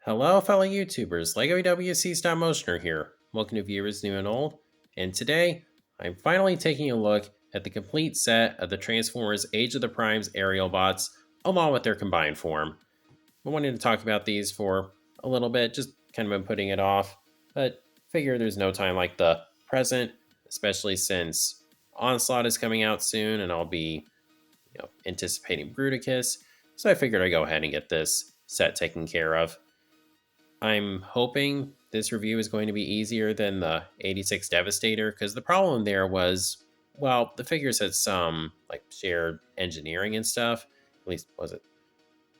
Hello, fellow YouTubers. LEGO WC Stop Motioner here. Welcome to viewers new and old. And today, I'm finally taking a look at the complete set of the Transformers Age of the Primes Aerialbots, along with their combined form. I wanted to talk about these for a little bit, just kind of been putting it off, but figure there's no time like the present, especially since Onslaught is coming out soon, and I'll be, anticipating Bruticus. So I figured I'd go ahead and get this set taken care of. I'm hoping this review is going to be easier than the 86 Devastator, because the problem there was, well, the figures had some like shared engineering and stuff. At least was it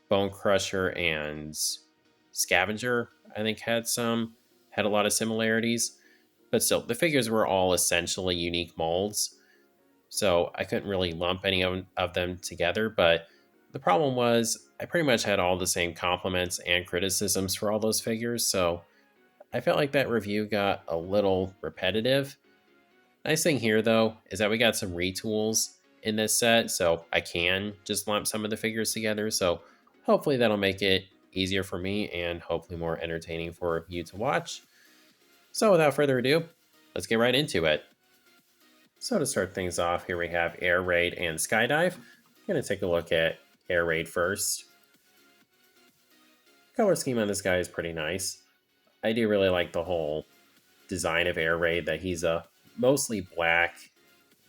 Bone Crusher and Scavenger, I think had a lot of similarities. But still, the figures were all essentially unique molds. So I couldn't really lump any of them together, but the problem was I pretty much had all the same compliments and criticisms for all those figures, so I felt like that review got a little repetitive. Nice thing here, though, is that we got some retools in this set, so I can just lump some of the figures together, so hopefully that'll make it easier for me and hopefully more entertaining for you to watch. So without further ado, let's get right into it. So to start things off, here we have Air Raid and Skydive. I'm going to take a look at Air Raid first. Color scheme on this guy is pretty nice. I do really like the whole design of Air Raid, that he's a mostly black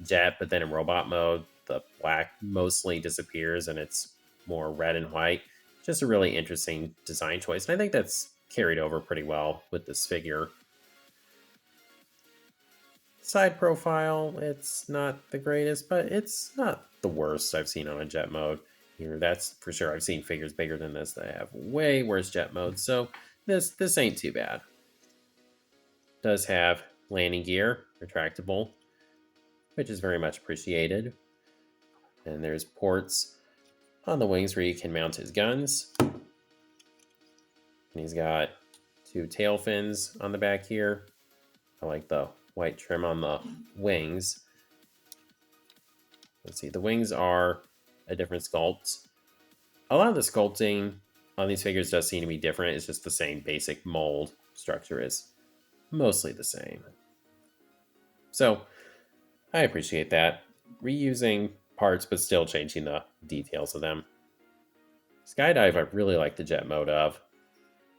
jet, but then in robot mode, the black mostly disappears and it's more red and white. Just a really interesting design choice, and I think that's carried over pretty well with this figure. Side profile, it's not the greatest, but it's not the worst I've seen on a jet mode. Here, that's for sure. I've seen figures bigger than this that have way worse jet modes, so this ain't too bad. Does have landing gear, retractable, which is very much appreciated. And there's ports on the wings where you can mount his guns. And he's got two tail fins on the back here. I like the white trim on the wings. Let's see, the wings are a different sculpt. A lot of the sculpting on these figures does seem to be different. It's just the same basic mold. Structure is mostly the same. So I appreciate that. Reusing parts, but still changing the details of them. Skydive, I really like the jet mode of.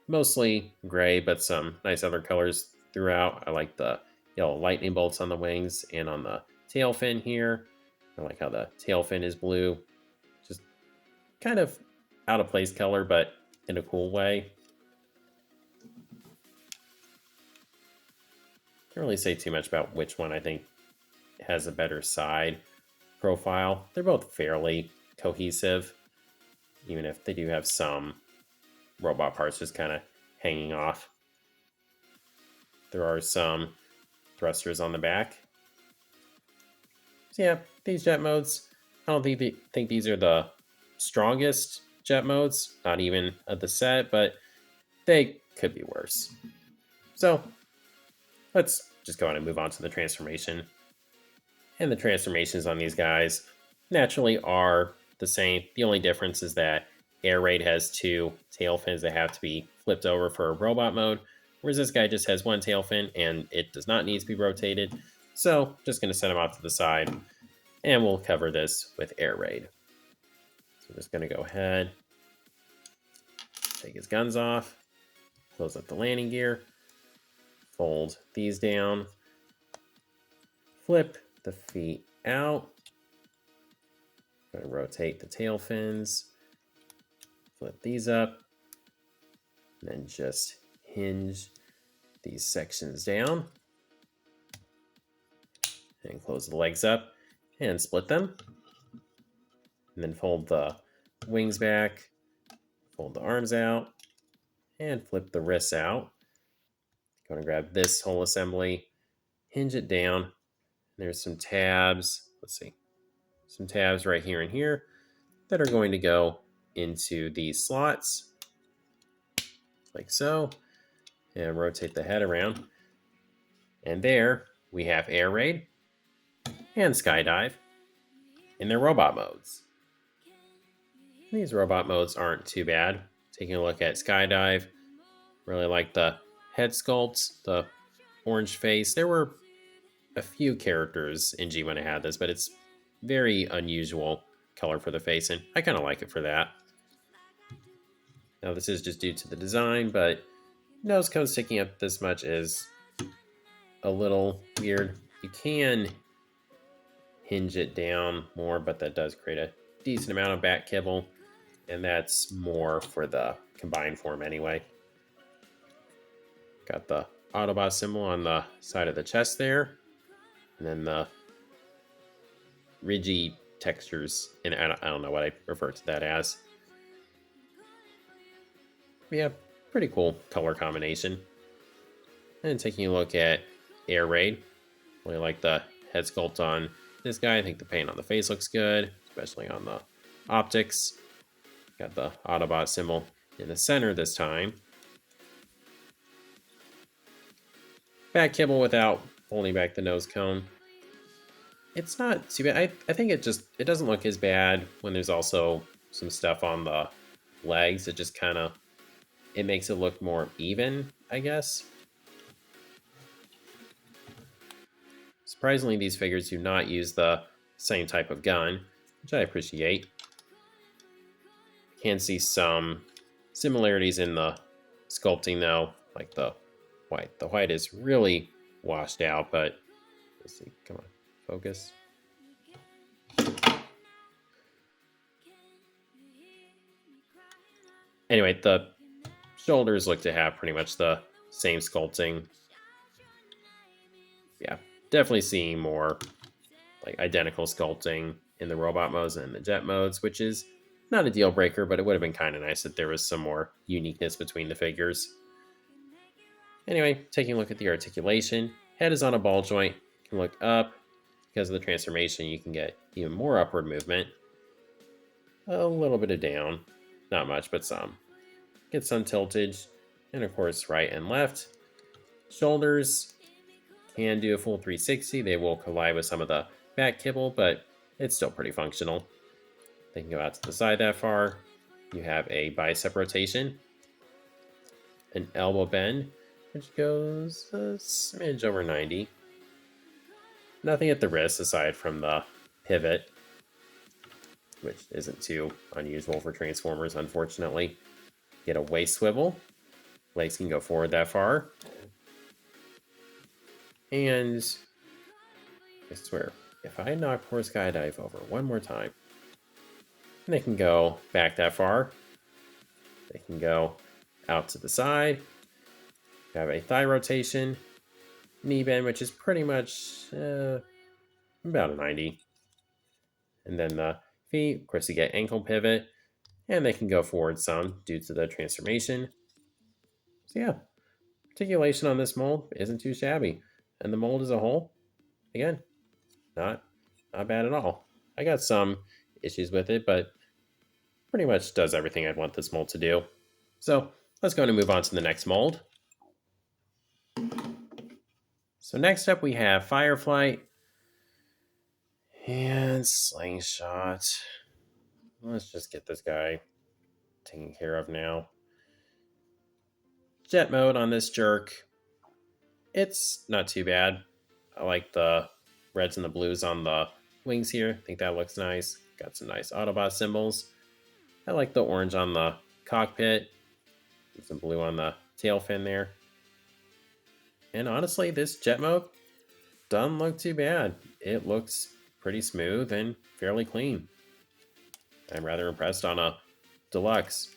Mostly gray, but some nice other colors throughout. I like the yellow lightning bolts on the wings and on the tail fin here. I like how the tail fin is blue. Just kind of out of place color, but in a cool way. Can't really say too much about which one I think has a better side profile. They're both fairly cohesive, even if they do have some robot parts just kind of hanging off. There are some thrusters on the back. So yeah, these jet modes, I don't think these are the strongest jet modes, not even of the set, but they could be worse. So let's just go on and move on to the transformation. And the transformations on these guys naturally are the same. The only difference is that Air Raid has two tail fins that have to be flipped over for robot mode, whereas this guy just has one tail fin and it does not need to be rotated. So just going to set him off to the side, and we'll cover this with Air Raid. So I'm just going to go ahead, take his guns off, close up the landing gear, fold these down, flip the feet out, going to rotate the tail fins, flip these up, and then just hinge these sections down, and close the legs up and split them, and then fold the wings back, fold the arms out, and flip the wrists out. Going to grab this whole assembly, hinge it down. There's some tabs, let's see, some tabs right here and here that are going to go into these slots, like so, and rotate the head around. And there we have Air Raid and Skydive in their robot modes. These robot modes aren't too bad. Taking a look at Skydive, Really like the head sculpt, the orange face. There were a few characters in G when I had this, but it's very unusual color for the face, and I kind of like it for that. Now this is just due to the design, but nose cone sticking up this much is a little weird. You can hinge it down more, but that does create a decent amount of back kibble, and that's more for the combined form anyway. Got the Autobot symbol on the side of the chest there, and then the ridgy textures, and I don't know what I refer to that as. Yeah, pretty cool color combination. And taking a look at Air Raid, really like the head sculpt on this guy. I think the paint on the face looks good, especially on the optics. Got the Autobot symbol in the center this time. Back kibble without holding back the nose cone. It's not too bad. I think it doesn't look as bad when there's also some stuff on the legs. It just kind of, it makes it look more even, I guess. Surprisingly, these figures do not use the same type of gun, which I appreciate. Can see some similarities in the sculpting though, like the white. The white is really washed out, but let's see, come on, focus. Anyway, the shoulders look to have pretty much the same sculpting. Yeah, definitely seeing more like identical sculpting in the robot modes and the jet modes, which is not a deal breaker, but it would have been kind of nice if there was some more uniqueness between the figures. Anyway, taking a look at the articulation, head is on a ball joint. You can look up. Because of the transformation, you can get even more upward movement. A little bit of down. Not much, but some. Get some tiltage. And of course, right and left. Shoulders can do a full 360. They will collide with some of the back kibble, but it's still pretty functional. They can go out to the side that far. You have a bicep rotation. An elbow bend, which goes a smidge over 90. Nothing at the wrist aside from the pivot, which isn't too unusual for Transformers, unfortunately. Get a waist swivel. Legs can go forward that far. And I swear, if I knock poor Skydive over one more time, they can go back that far. They can go out to the side. You have a thigh rotation. Knee bend, which is pretty much about a 90. And then the feet, of course, you get ankle pivot, and they can go forward some due to the transformation. So yeah, articulation on this mold isn't too shabby. And the mold as a whole, again, not bad at all. I got some issues with it, but pretty much does everything I'd want this mold to do. So let's go and move on to the next mold. So next up we have Fireflight and Slingshot. Let's just get this guy taken care of now. Jet mode on this jerk. It's not too bad. I like the reds and the blues on the wings here. I think that looks nice. Got some nice Autobot symbols. I like the orange on the cockpit. Some blue on the tail fin there. And honestly, this jet mode doesn't look too bad. It looks pretty smooth and fairly clean. I'm rather impressed on a deluxe.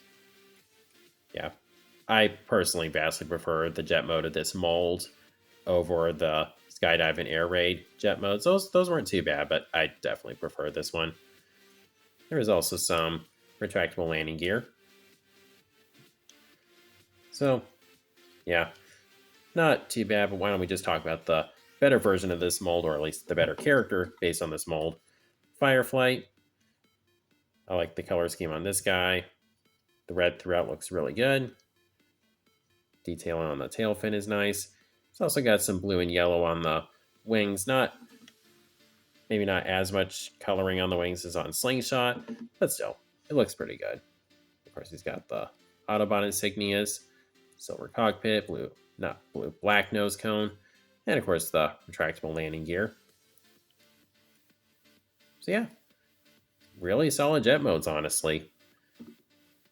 Yeah, I personally vastly prefer the jet mode of this mold over the Skydive and Air Raid jet modes. Those weren't too bad, but I definitely prefer this one. There is also some retractable landing gear. So, yeah, not too bad, but why don't we just talk about the better version of this mold, or at least the better character based on this mold. Fireflight. I like the color scheme on this guy. The red throughout looks really good. Detailing on the tail fin is nice. It's also got some blue and yellow on the wings. Maybe not as much coloring on the wings as on Slingshot, but still, it looks pretty good. Of course, he's got the Autobot insignias. silver cockpit, black nose cone, and of course the retractable landing gear. So yeah, really solid jet modes, honestly.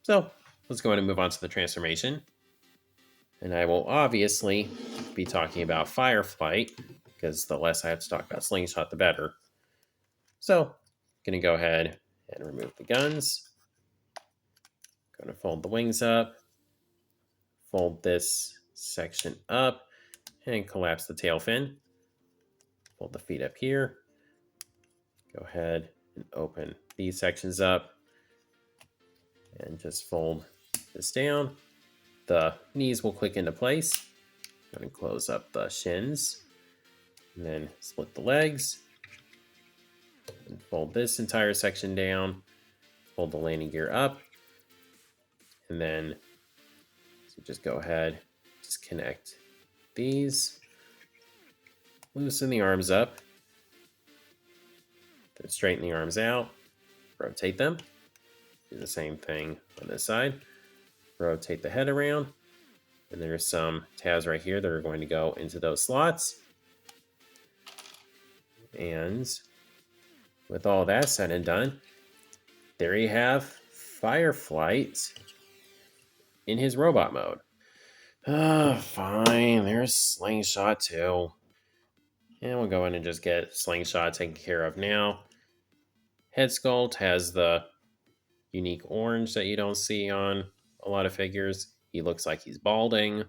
So let's go ahead and move on to the transformation. And I will obviously be talking about Fireflight, because the less I have to talk about Slingshot, the better. So I'm going to go ahead and remove the guns. Going to fold the wings up, fold this section up, and collapse the tail fin. Fold the feet up here. Go ahead and open these sections up and just fold this down. The knees will click into place. Go ahead and close up the shins. And then split the legs. And fold this entire section down. Fold the landing gear up. And then just go ahead, just connect these. Loosen the arms up. Then straighten the arms out. Rotate them. Do the same thing on this side. Rotate the head around. And there's some tabs right here that are going to go into those slots. And with all that said and done, there you have Fireflight in his robot mode. Fine. There's Slingshot too. And we'll go in and just get Slingshot taken care of now. Head sculpt has the unique orange that you don't see on a lot of figures. He looks like he's balding.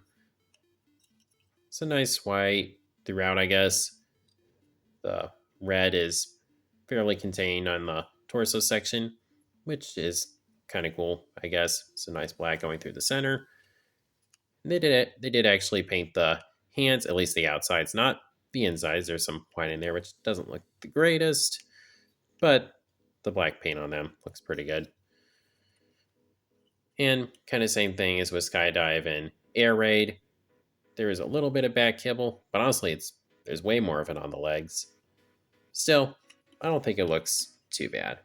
It's a nice white throughout, I guess. The red is fairly contained on the torso section, which is kind of cool, I guess. It's a nice black going through the center. They did actually paint the hands, at least the outsides, not the insides. There's some white in there, which doesn't look the greatest, but the black paint on them looks pretty good. And kind of same thing as with Skydive and Air Raid. There is a little bit of back kibble, but honestly, there's way more of it on the legs. Still, I don't think it looks too bad.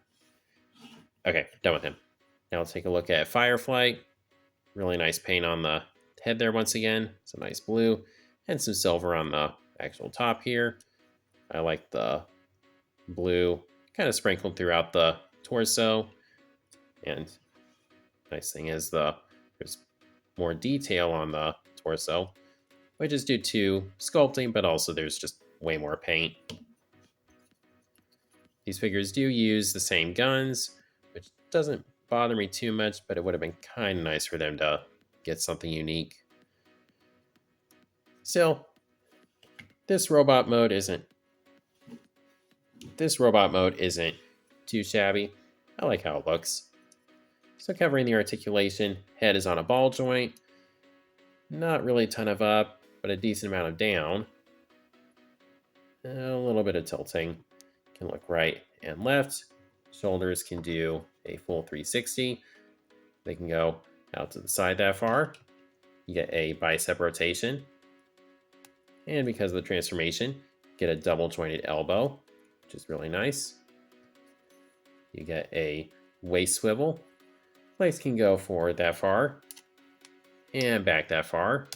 Okay, done with him. Now let's take a look at Fireflight. Really nice paint on the head there once again. Some nice blue and some silver on the actual top here. I like the blue kind of sprinkled throughout the torso. And nice thing is there's more detail on the torso, which is due to sculpting, but also there's just way more paint. These figures do use the same guns, which doesn't bother me too much, but it would have been kind of nice for them to get something unique. Still, this robot mode isn't too shabby. I like how it looks. So covering the articulation, head is on a ball joint. Not really a ton of up, but a decent amount of down. A little bit of tilting. Can look right and left. Shoulders can do a full 360. They can go out to the side that far. You get a bicep rotation. And because of the transformation, get a double jointed elbow, which is really nice. You get a waist swivel. Legs can go forward that far and back that far.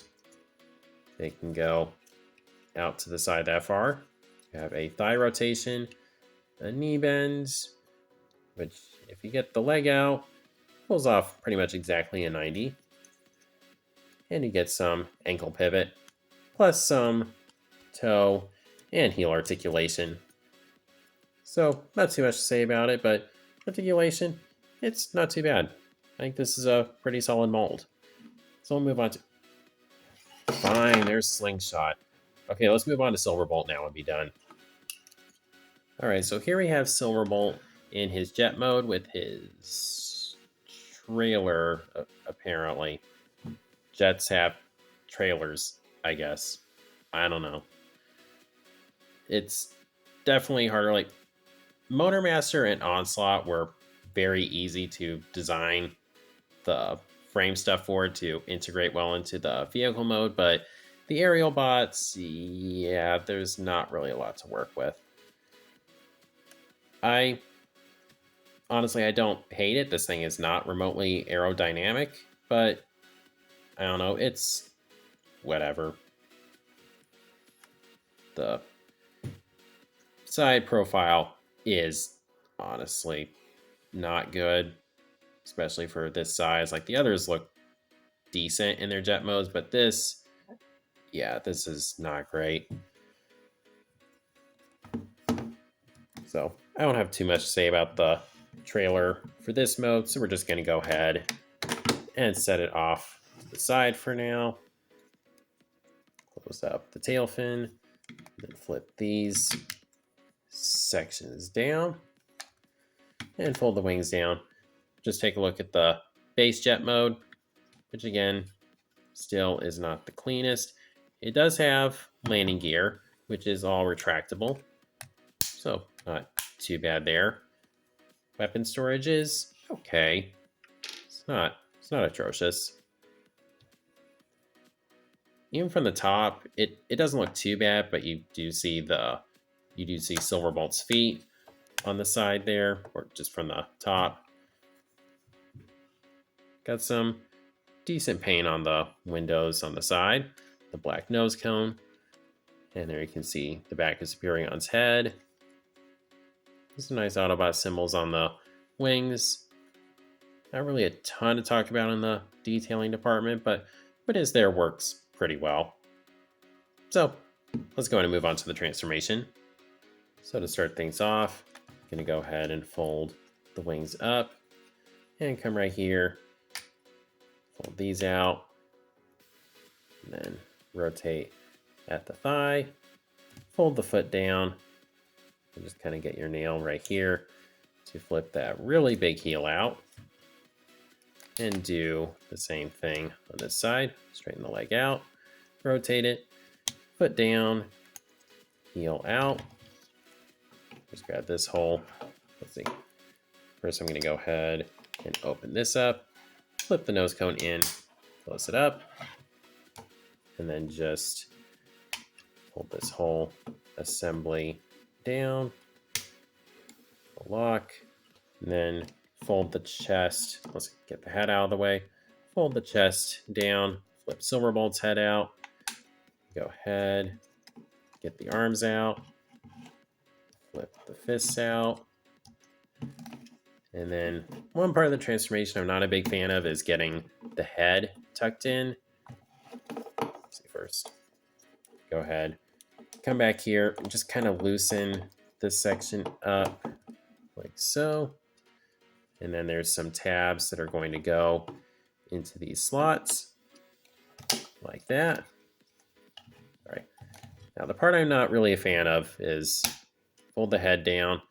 They can go out to the side that far. You have a thigh rotation, a knee bend, which if you get the leg out, pulls off pretty much exactly a 90. And you get some ankle pivot, plus some toe and heel articulation. So not too much to say about it, but articulation, it's not too bad. I think this is a pretty solid mold. So we'll move on to... Fine, there's Slingshot. Okay, let's move on to Silverbolt now and be done. Alright, so here we have Silverbolt in his jet mode with his trailer, apparently. Jets have trailers, I guess. I don't know. It's definitely harder. Like, Motormaster and Onslaught were very easy to design the frame stuff for to integrate well into the vehicle mode, but the Aerialbots, yeah, there's not really a lot to work with. Honestly, I don't hate it. This thing is not remotely aerodynamic, but I don't know, it's whatever. The side profile is honestly not good, especially for this size. Like the others look decent in their jet modes, but this, yeah, this is not great. So I don't have too much to say about the trailer for this mode, so we're just going to go ahead and set it off to the side for now. Close up the tail fin, then flip these sections down and fold the wings down. Just take a look at the base jet mode, which again, still is not the cleanest. It does have landing gear, which is all retractable, so not too bad there. Weapon storage is okay. It's not atrocious. Even from the top, it doesn't look too bad, but you do see Silverbolt's feet on the side there, or just from the top. Got some decent paint on the windows on the side, the black nose cone, and there you can see the back of Superion's head. There's some nice Autobot symbols on the wings. Not really a ton to talk about in the detailing department, but what is there works pretty well. So let's go ahead and move on to the transformation. So to start things off, I'm going to go ahead and fold the wings up and come right here, fold these out, and then rotate at the thigh, fold the foot down, and just kind of get your nail right here to flip that really big heel out. And do the same thing on this side. Straighten the leg out, rotate it, foot down, heel out. Just grab this hole. Let's see. First, I'm going to go ahead and open this up, flip the nose cone in, close it up, and then just hold this whole assembly down, lock, and then fold the chest. Let's get the head out of the way. Fold the chest down, flip Silverbolt's head out. Go ahead, get the arms out, flip the fists out. And then one part of the transformation I'm not a big fan of is getting the head tucked in. Let's see first. Go ahead, come back here and just kind of loosen this section up like so. And then there's some tabs that are going to go into these slots like that. All right. Now the part I'm not really a fan of is fold the head down.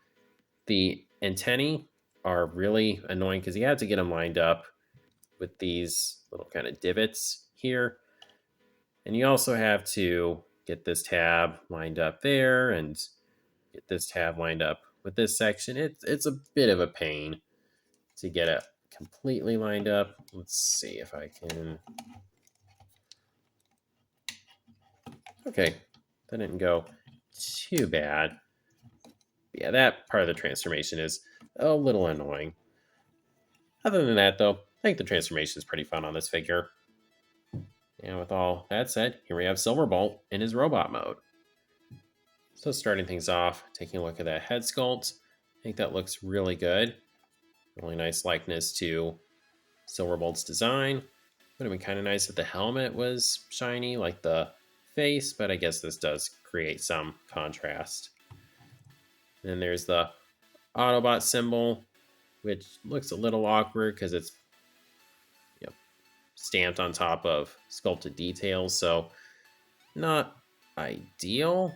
The antennae are really annoying because you have to get them lined up with these little kind of divots here. And you also have to get this tab lined up there and get this tab lined up with this section. It's a bit of a pain to get it completely lined up. Let's see if I can. Okay, that didn't go too bad. Yeah, that part of the transformation is a little annoying. Other than that, though, I think the transformation is pretty fun on this figure. And with all that said, here we have Silverbolt in his robot mode. So starting things off, taking a look at that head sculpt, I think that looks really good. Really nice likeness to Silverbolt's design. Would have been kind of nice if the helmet was shiny like the face, but I guess this does create some contrast. And then there's the Autobot symbol, which looks a little awkward because it's stamped on top of sculpted details, so not ideal,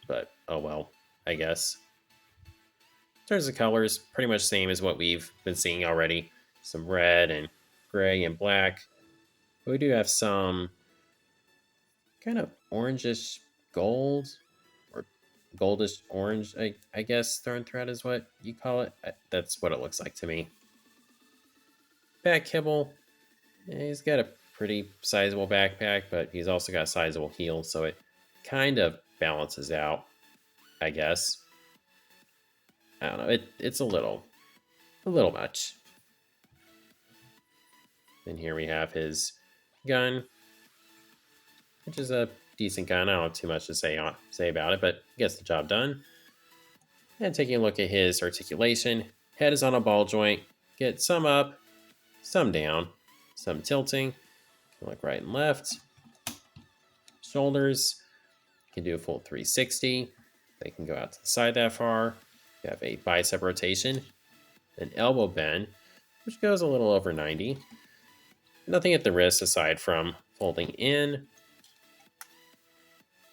but oh well, I guess. In terms of colors, pretty much same as what we've been seeing already. Some red and gray and black. But we do have some kind of orangish gold, or goldish orange, I guess thorn thread is what you call it. That's what it looks like to me. Back kibble. He's got a pretty sizable backpack, but he's also got sizable heels, so it kind of balances out, I guess. I don't know. It's a little much. And here we have his gun, which is a decent gun. I don't have too much to say about it, but gets the job done. And taking a look at his articulation, head is on a ball joint. Get some up, some down, some tilting. Can look right and left. Shoulders, can do a full 360. They can go out to the side that far. You have a bicep rotation, an elbow bend, which goes a little over 90. Nothing at the wrist aside from folding in.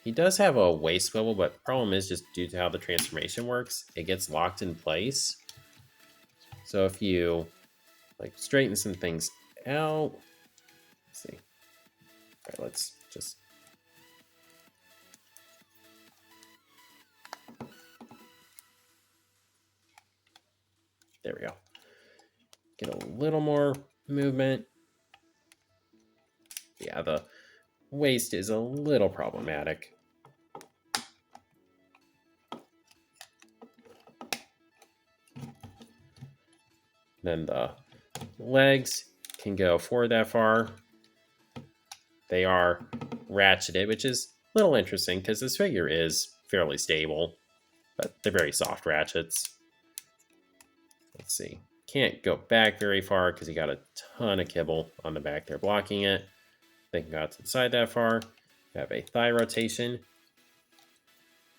He does have a waist swivel, but the problem is just due to how the transformation works, it gets locked in place. So if you like straighten some things out, let's see. All right, let's just. There we go. Get a little more movement. Yeah, the waist is a little problematic. Then the legs can go forward that far. They are ratcheted, which is a little interesting because this figure is fairly stable, but they're very soft ratchets. Let's see. Can't go back very far because you got a ton of kibble on the back there blocking it. They can go out to the side that far. You have a thigh rotation.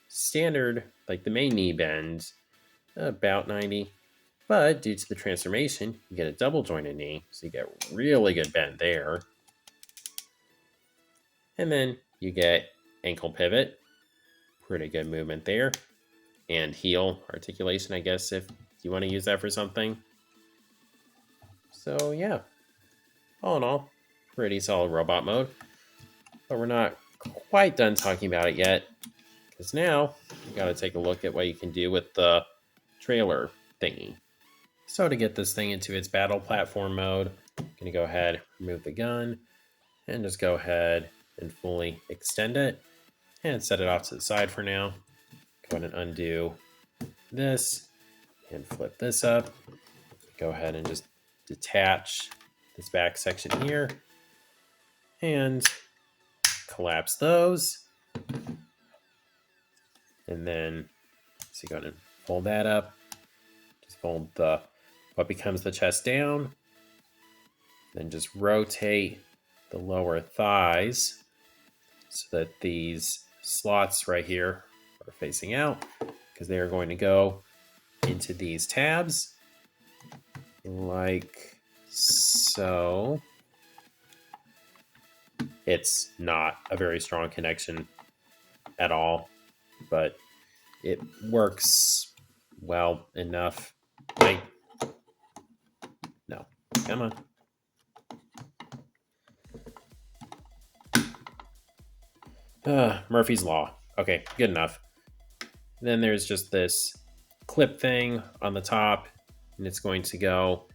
Standard, like the main knee bend, about 90. But due to the transformation, you get a double jointed knee, so you get really good bend there. And then you get ankle pivot, pretty good movement there. And heel articulation, I guess, if you want to use that for something. So yeah, all in all, pretty solid robot mode. But we're not quite done talking about it yet, because now you got to take a look at what you can do with the trailer thingy. So to get this thing into its battle platform mode, I'm going to go ahead, remove the gun, and just go ahead and fully extend it, and set it off to the side for now. Go ahead and undo this, and flip this up. Go ahead and just detach this back section here, and collapse those. And then, so go ahead and fold that up. Just fold what becomes the chest down. Then just rotate the lower thighs so that these slots right here are facing out, because they are going to go into these tabs like so. It's not a very strong connection at all, but it works well enough. No, come on. Murphy's Law. Okay, good enough. Then there's just this clip thing on the top, and it's going to go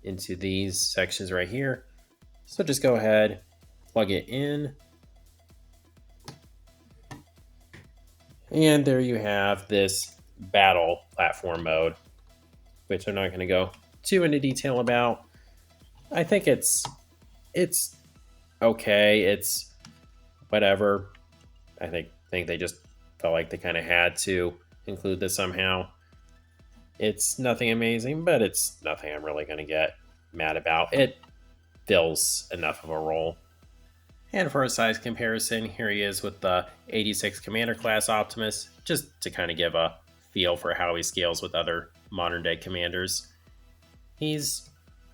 into these sections right here. So just go ahead, plug it in. And there you have this battle platform mode, which I'm not going to go too into detail about. I think it's okay. It's whatever. I think they just felt like they kind of had to include this somehow. It's nothing amazing, but it's nothing I'm really going to get mad about. It fills enough of a role. And for a size comparison, here he is with the 86 Commander class Optimus, just to kind of give a feel for how he scales with other modern day commanders. He's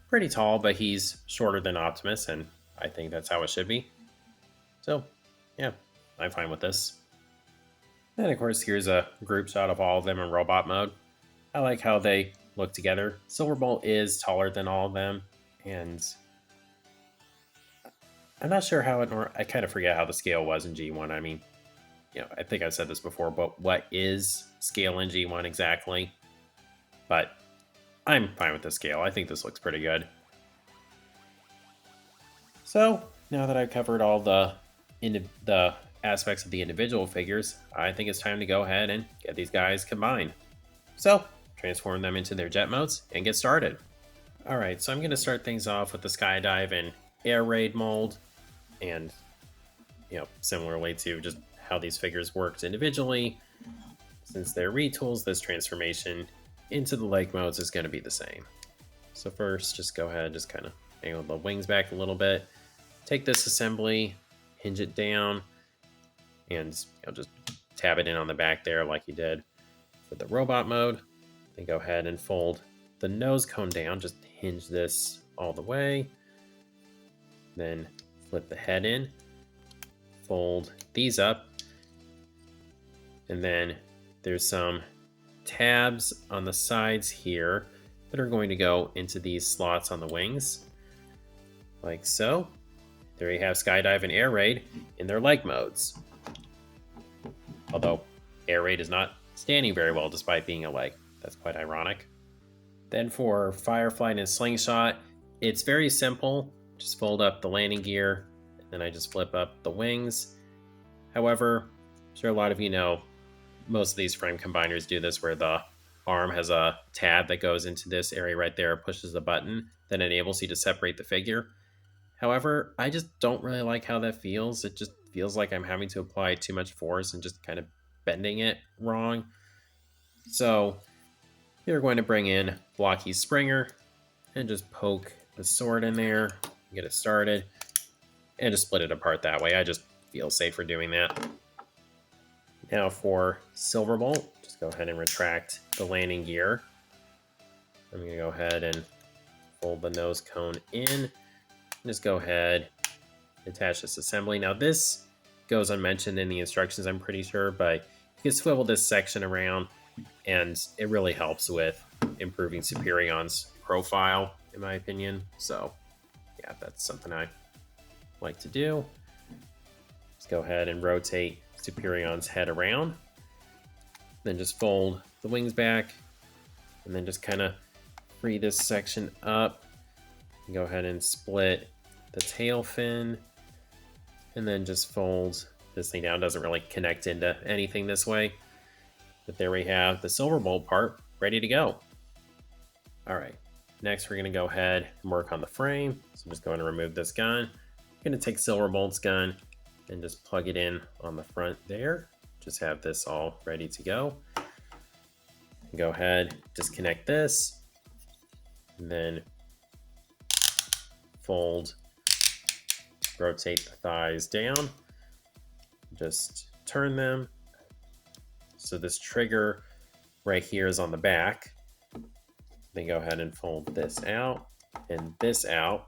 pretty tall, but he's shorter than Optimus, and I think that's how it should be. So, yeah, I'm fine with this. Then, of course, here's a group shot of all of them in robot mode. I like how they look together. Silverbolt is taller than all of them, and I'm not sure how I kind of forget how the scale was in G1. I mean, I think I've said this before, but what is scale in G1 exactly? But I'm fine with the scale. I think this looks pretty good. So now that I've covered all the aspects of the individual figures, I think it's time to go ahead and get these guys combined. So transform them into their jet modes and get started. All right, so I'm going to start things off with the Skydive and Air Raid mold. And, similarly to just how these figures worked individually, since they're retools, this transformation into the leg modes is going to be the same. So first, just go ahead, just kind of angle the wings back a little bit. Take this assembly, hinge it down, and just tab it in on the back there like you did for the robot mode. Then go ahead and fold the nose cone down, just hinge this all the way. Then flip the head in, fold these up, and then there's some tabs on the sides here that are going to go into these slots on the wings, like so. There you have Skydive and Air Raid in their leg modes. Although Air Raid is not standing very well despite being a leg. That's quite ironic. Then for Fireflight and Slingshot, it's very simple. Just fold up the landing gear, and then I just flip up the wings. However, I'm sure a lot of you know, most of these frame combiners do this where the arm has a tab that goes into this area right there, pushes the button, that enables you to separate the figure. However, I just don't really like how that feels. It just feels like I'm having to apply too much force and just kind of bending it wrong. So you're going to bring in Blocky Springer and just poke the sword in there, get it started, and just split it apart that way. I just feel safer doing that. Now for Silverbolt, just go ahead and retract the landing gear. I'm going to go ahead and fold the nose cone in. Just go ahead, attach this assembly. Now this goes unmentioned in the instructions, I'm pretty sure, but you can swivel this section around and it really helps with improving Superion's profile, in my opinion. So yeah, that's something I like to do. Just go ahead and rotate Superion's head around. Then just fold the wings back and then just kind of free this section up. Go ahead and split the tail fin and then just fold this thing down. Doesn't really connect into anything this way, but there we have the Silverbolt part ready to go. All right, next we're going to go ahead and work on the frame. So I'm just going to remove this gun. I'm going to take Silverbolt's gun and just plug it in on the front there. Just have this all ready to go. Go ahead, disconnect this, and then fold, rotate the thighs down, just turn them. So this trigger right here is on the back. Then go ahead and fold this out and this out.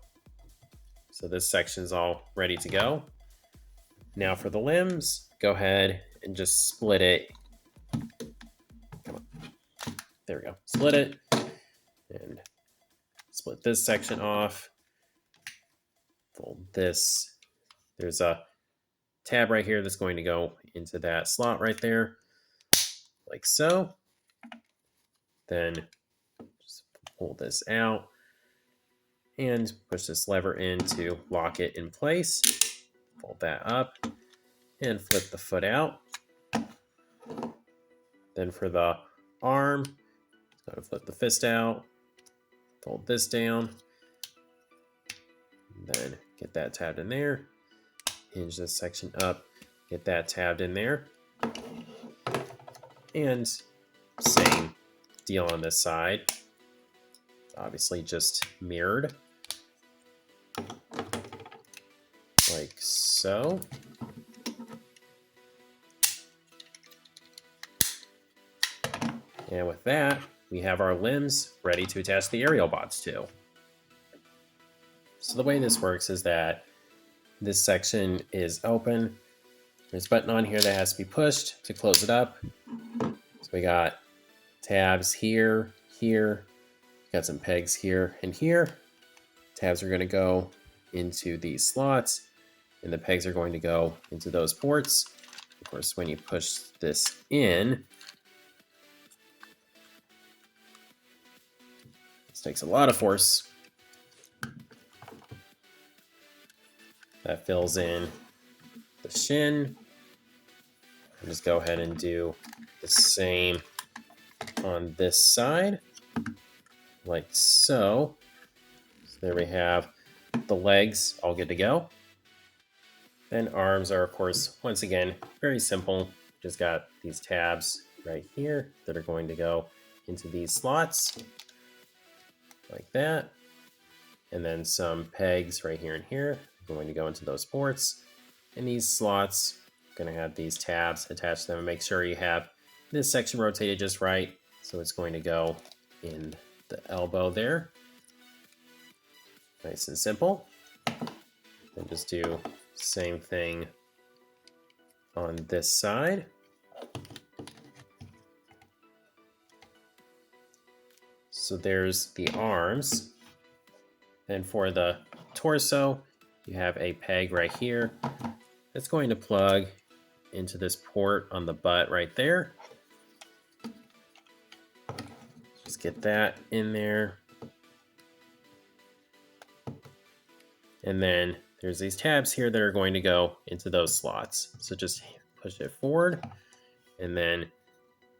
So this section's all ready to go. Now for the limbs, go ahead and just split it. Come on. There we go. Split it and split this section off. Fold this. There's a tab right here that's going to go into that slot right there, like so. Then just pull this out and push this lever in to lock it in place. Fold that up and flip the foot out. Then for the arm, gotta flip the fist out, fold this down, and then get that tabbed in there. Hinge this section up, get that tabbed in there. And same deal on this side. Obviously just mirrored. Like so. And with that, we have our limbs ready to attach the Aerialbots to. So the way this works is that this section is open. There's a button on here that has to be pushed to close it up. So we got tabs here, here. Got some pegs here and here. Tabs are going to go into these slots, and the pegs are going to go into those ports. Of course, when you push this in, this takes a lot of force. That fills in the shin. I'll just go ahead and do the same on this side, like so. So there we have the legs all good to go. Then arms are, of course, once again, very simple. Just got these tabs right here that are going to go into these slots like that. And then some pegs right here and here are going to go into those ports. And these slots are going to have these tabs attached to them, and make sure you have this section rotated just right. So it's going to go in the elbow there. Nice and simple. And just do same thing on this side. So there's the arms. And for the torso, you have a peg right here that's going to plug into this port on the butt right there. Just get that in there. And then there's these tabs here that are going to go into those slots. So just push it forward. And then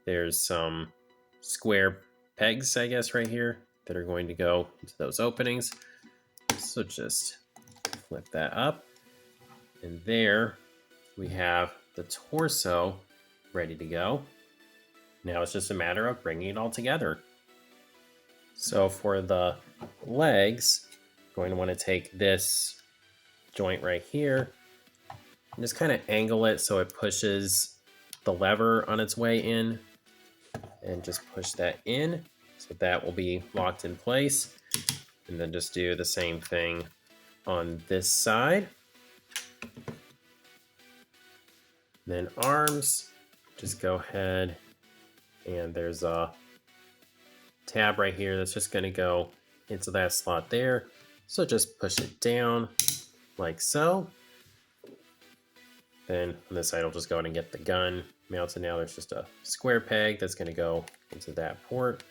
there's some square pegs, I guess, right here that are going to go into those openings. So just flip that up. And there we have the torso ready to go. Now it's just a matter of bringing it all together. So for the legs, I'm going to want to take this joint right here and just kind of angle it so it pushes the lever on its way in, and just push that in so that will be locked in place. And then just do the same thing on this side. Then arms, just go ahead and there's a tab right here that's just going to go into that slot there. So just push it down like so. Then on this side, I'll just go ahead and get the gun mounted. Now there's just a square peg that's going to go into that port.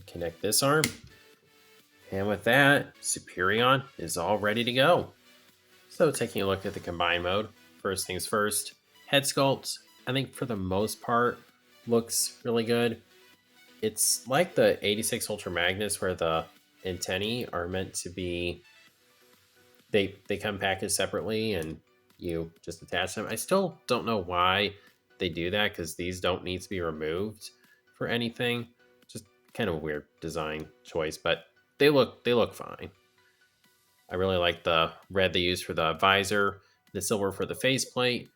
Connect this arm. And with that, Superion is all ready to go. So taking a look at the combine mode, first things first, head sculpt, I think for the most part, looks really good. It's like the 86 Ultra Magnus where the antennae are meant to be, they come packaged separately and you just attach them. I still don't know why they do that, because these don't need to be removed for anything. Just kind of a weird design choice, but they look fine. I really like the red they use for the visor, the silver for the faceplate.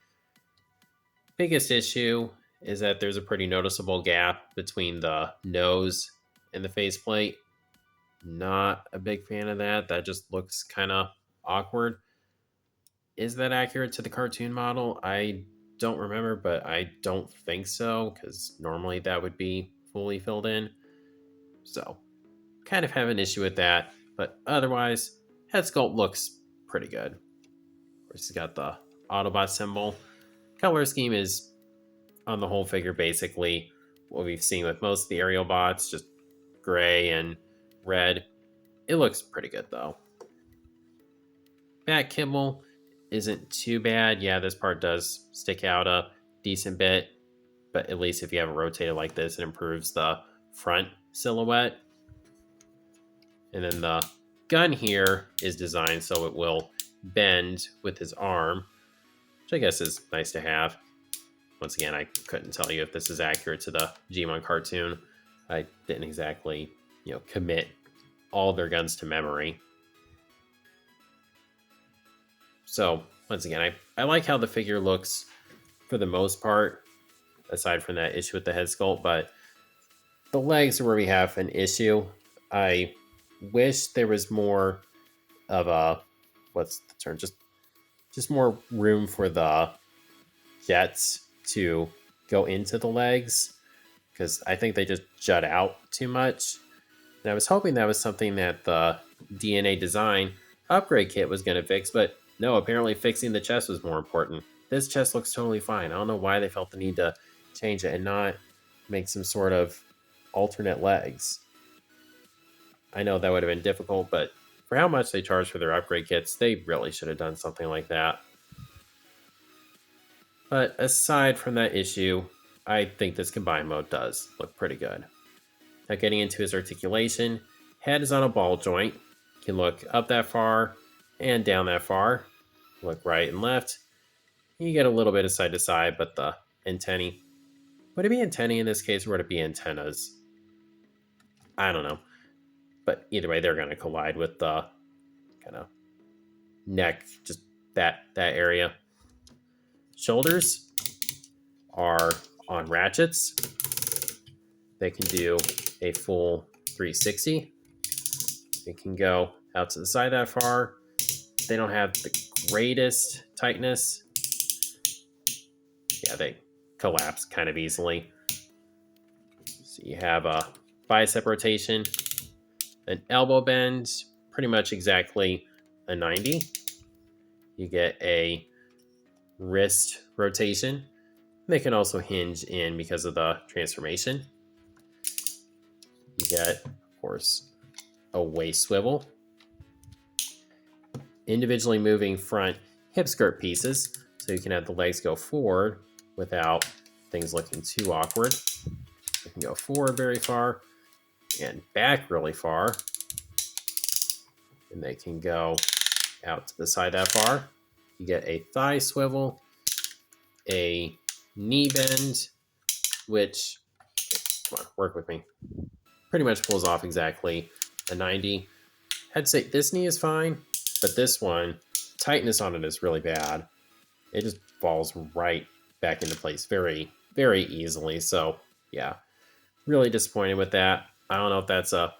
Biggest issue is that there's a pretty noticeable gap between the nose and the faceplate. Not a big fan of that. That just looks kind of awkward. Is that accurate to the cartoon model? I don't remember, but I don't think so, because normally that would be fully filled in. So, kind of have an issue with that, but otherwise, head sculpt looks pretty good. Of course, it's got the Autobot symbol. Color scheme is, on the whole figure, basically what we've seen with most of the Aerialbots, just gray and red. It looks pretty good, though. Back kibble isn't too bad. Yeah, this part does stick out a decent bit, but at least if you have it rotated like this, it improves the front silhouette. And then the gun here is designed so it will bend with his arm, which I guess is nice to have. Once again, I couldn't tell you if this is accurate to the G-Mon cartoon. I didn't exactly, commit all their guns to memory. So, once again, I like how the figure looks for the most part, aside from that issue with the head sculpt, but the legs are where we have an issue. I wish there was more of a, what's the term, just more room for the jets to go into the legs, because I think they just jut out too much. And I was hoping that was something that the DNA Design upgrade kit was going to fix, but no, apparently fixing the chest was more important. This chest looks totally fine. I don't know why they felt the need to change it and not make some sort of alternate legs. I know that would have been difficult, but for how much they charge for their upgrade kits, they really should have done something like that. But aside from that issue, I think this combine mode does look pretty good. Now getting into his articulation, head is on a ball joint. Can look up that far and down that far. look right and left. You get a little bit of side to side, but the antennae, would it be antennae in this case or would it be antennas? I don't know. But either way, they're going to collide with the kind of neck, just that area. Shoulders are on ratchets. They can do a full 360. They can go out to the side that far. They don't have the greatest tightness. Yeah, they collapse kind of easily. So you have a bicep rotation, an elbow bend, pretty much exactly a 90. You get a wrist rotation. They can also hinge in because of the transformation. You get, of course, a waist swivel. Individually moving front hip skirt pieces, so you can have the legs go forward without things looking too awkward. You can go forward very far and back really far. And they can go out to the side that far. You get a thigh swivel, a knee bend, which, come on, work with me, pretty much pulls off exactly a 90. I'd say this knee is fine, but this one, tightness on it is really bad. It just falls right back into place very, very easily. So yeah, really disappointed with that. I don't know if that's a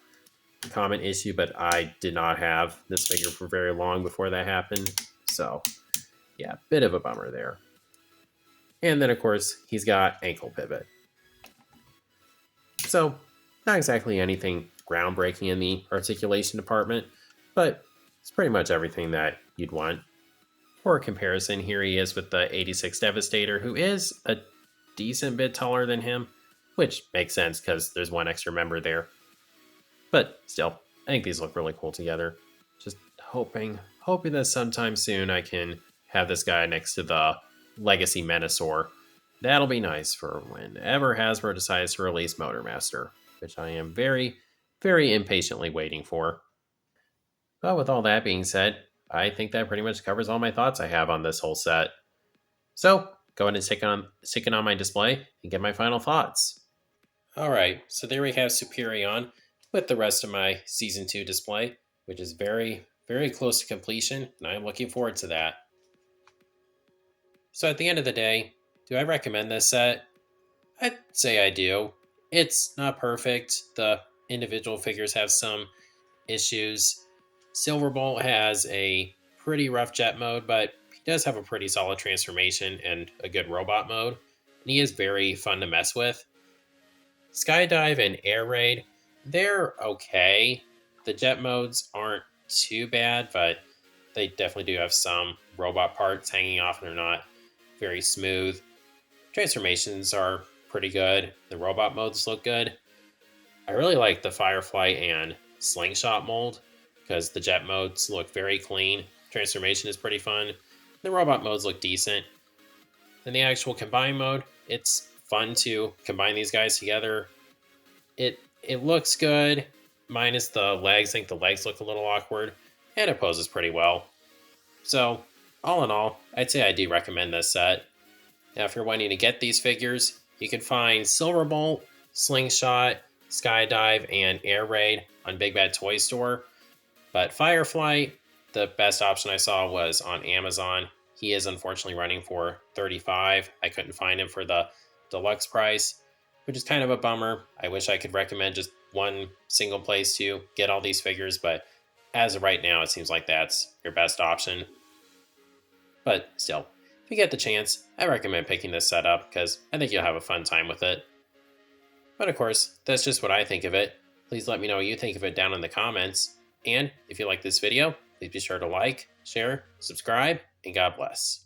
common issue, but I did not have this figure for very long before that happened. So yeah, bit of a bummer there. And then of course, he's got ankle pivot. So not exactly anything groundbreaking in the articulation department, but it's pretty much everything that you'd want. For comparison, here he is with the 86 Devastator, who is a decent bit taller than him, which makes sense because there's one extra member there. But still, I think these look really cool together. Just hoping that sometime soon I can have this guy next to the Legacy Menasor. That'll be nice for whenever Hasbro decides to release Motormaster, which I am very, very impatiently waiting for. But with all that being said, I think that pretty much covers all my thoughts I have on this whole set. So, go ahead and stick it on my display and get my final thoughts. Alright, so there we have Superion with the rest of my Season 2 display, which is very, very close to completion, and I'm looking forward to that. So at the end of the day, do I recommend this set? I'd say I do. It's not perfect. The individual figures have some issues. Silverbolt has a pretty rough jet mode, but he does have a pretty solid transformation and a good robot mode, and he is very fun to mess with. Skydive and Air Raid, they're okay. The jet modes aren't too bad, but they definitely do have some robot parts hanging off and they're not very smooth. Transformations are pretty good. The robot modes look good. I really like the Fireflight and Slingshot mold because the jet modes look very clean. Transformation is pretty fun. The robot modes look decent. In the actual combine mode, it's fun to combine these guys together. It looks good, minus the legs. I think the legs look a little awkward, and it poses pretty well. So, all in all, I'd say I do recommend this set. Now, if you're wanting to get these figures, you can find Silverbolt, Slingshot, Skydive, and Air Raid on Big Bad Toy Store. But Firefly, the best option I saw was on Amazon. He is unfortunately running for $35. I couldn't find him for the deluxe price, which is kind of a bummer. I wish I could recommend just one single place to get all these figures, but as of right now, it seems like that's your best option. But still, if you get the chance, I recommend picking this set up because I think you'll have a fun time with it. But of course, that's just what I think of it. Please let me know what you think of it down in the comments. And if you like this video, please be sure to like, share, subscribe, and God bless.